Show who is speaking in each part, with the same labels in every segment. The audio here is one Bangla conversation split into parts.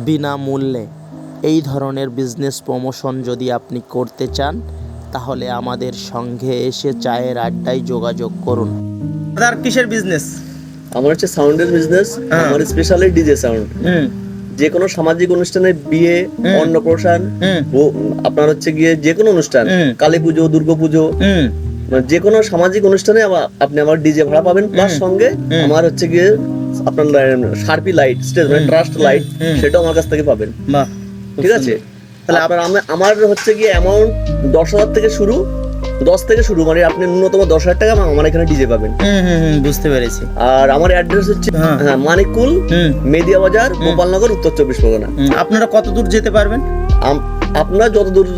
Speaker 1: বিনামূল্যে। এই ধরনের বিজনেস প্রমোশন যদি আপনি করতে চান তাহলে আমাদের সঙ্গে এসে চায়ের আড্ডায় যোগাযোগ করুন।
Speaker 2: আর কিসের বিজনেস?
Speaker 3: আমার হচ্ছে সাউন্ডের বিজনেস। আমার স্পেশালি ডিজে সাউন্ড। যে কোনো সামাজিক অনুষ্ঠানে, বিয়ে, অন্নপ্রাশন, আপনার হচ্ছে গিয়ে যে কোনো অনুষ্ঠান, কালী পুজো, দুর্গা পুজো, যে কোনো সামাজিক অনুষ্ঠানে আপনি আমার ডিজে ভাড়া পাবেন। প্লাস সঙ্গে আমার হচ্ছে গিয়ে আপনার শার্পি লাইট, স্টেজ ট্রাস্ট লাইট, সেটাও আমার কাছ থেকে পাবেন। ঠিক আছে? তাহলে আমার হচ্ছে গিয়ে অ্যামাউন্ট 10,000 থেকে শুরু, 10 থেকে শুরু, মানে আপনি ন্যূনতম 10,000 টাকা আমার এখানে ডিজে পাবেন।
Speaker 2: বুঝতে পেরেছি।
Speaker 3: আর আমার অ্যাড্রেস হচ্ছে মানিককুল, মেদিয়া বাজার, গোপালনগর, উত্তর 24 পরগনা।
Speaker 2: আপনারা কত দূর যেতে পারবেন?
Speaker 3: আপনার যত দূর,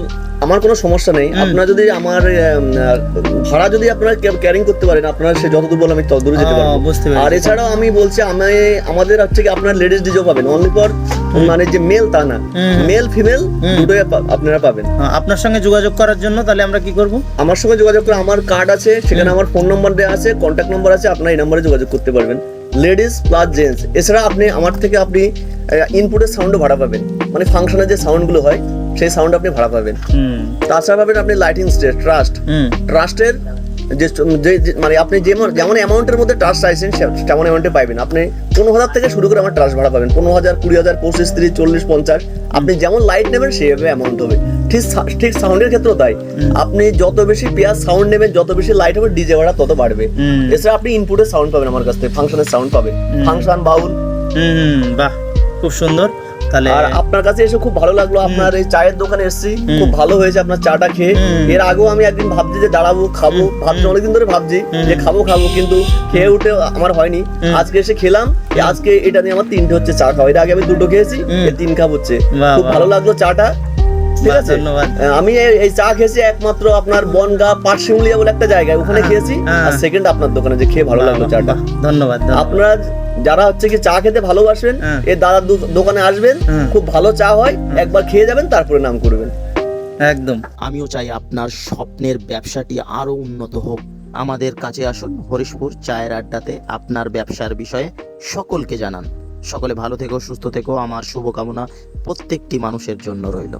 Speaker 3: আমার কোনো সমস্যা নেই। আপনার যদি আমার ভাড়া যদি আপনারা ক্যারিং করতে পারেন, আপনার সে যত দূর বলে আমি তত দূরে যেতে পারবো। আর এছাড়াও আমি বলছি, আমাদের হচ্ছে কি আপনার লেডিস ডিজেও পাবেন, অনলি ফর মানে যে মেল তা না, মেল ফিমেল দুটোই আপনারা পাবেন।
Speaker 2: আপনার সঙ্গে যোগাযোগ করার জন্য তাহলে আমরা কি করব?
Speaker 3: আমার সঙ্গে যোগাযোগ করে, আমার কার্ড আছে, সেখানে আমার ফোন নাম্বার দেওয়া আছে, কন্ট্যাক্ট নাম্বার আছে, আপনার এই নাম্বারে যোগাযোগ করতে পারবেন। Ladies plus gents. এছাড়া আপনি আমার থেকে আপনি ইনপুটের সাউন্ডও ভাড়া পাবেন, মানে ফাংশনের যে সাউন্ডগুলো হয় সেই সাউন্ড আপনি ভাড়া পাবেন। তাছাড়া পাবেন আপনি লাইটিং স্টেজ, ট্রাস্টের যে মানে আপনি যেমন অ্যামাউন্টের মধ্যে ট্রাস্ট চাইছেন তেমন অ্যামাউন্টে পাবেন। আপনি 15,000 থেকে শুরু করে আমার ট্রাস্ট ভাড়া পাবেন। 15,000, 20,000, 25, 30, 40, 50, আপনি যেমন লাইট নেবেন সেইভাবে অ্যামাউন্ট হবে। ঠিক সাউন্ডের ক্ষেত্রেও তাই। আপনি যত বেশি পেয়ার সাউন্ড নেবেন, যত বেশি লাইট হবে, ডিজে ভাড়া তত বাড়বে। এছাড়া আপনি ইনপুটের সাউন্ড পাবেন আমার কাছ থেকে, ফাংশনের সাউন্ড পাবেন, ফাংশন, বাউল।
Speaker 2: বাহ, খুব সুন্দর। তাহলে
Speaker 3: আর আপনার কাছে এসে খুব ভালো লাগলো। আপনার এই চায়ের দোকানে এসেছি, খুব ভালো হয়েছে আপনার চাটা খেয়ে। এর আগেও আমি একদিন ভাবছি যে দাঁড়াবো, খাবো, ভাবছি অনেকদিন ধরে ভাবছি যে খাবো, কিন্তু খেয়ে উঠে আমার হয়নি। আজকে এসে খেলাম। আজকে এটা নিয়ে আমার 3টে হচ্ছে চা খাওয়া। এর আগে আমি 2টো খেয়েছি, 3 কাপ হচ্ছে। খুব ভালো লাগলো চাটা। ঠিক আছে, আমি এই চা খেয়েছি একমাত্র আপনার বনগা পাটশিমুলিয়া বলে একটা জায়গায়, ওখানে খেয়েছি। আর সেকেন্ড আপনার দোকানে যে খেয়ে ভালো লাগলো চাটা।
Speaker 2: ধন্যবাদ।
Speaker 3: আপনারা যারা হচ্ছে কি চা খেতে ভালোবাসেন, এই দাদার দোকানে আসবেন, খুব ভালো চা হয়, একবার খেয়ে যাবেন, তারপরে নাম করবেন।
Speaker 2: একদম।
Speaker 1: আমিও চাই আপনার স্বপ্নের ব্যবসাটি আরো উন্নত হোক। আমাদের কাছে আসুন, হরিশপুর চায়ের আড্ডাতে আপনার ব্যবসার বিষয়ে সকলকে জানান। সকলে ভালো থেকো, সুস্থ থেকো। আমার শুভকামনা প্রত্যেকটি মানুষের জন্য রইল।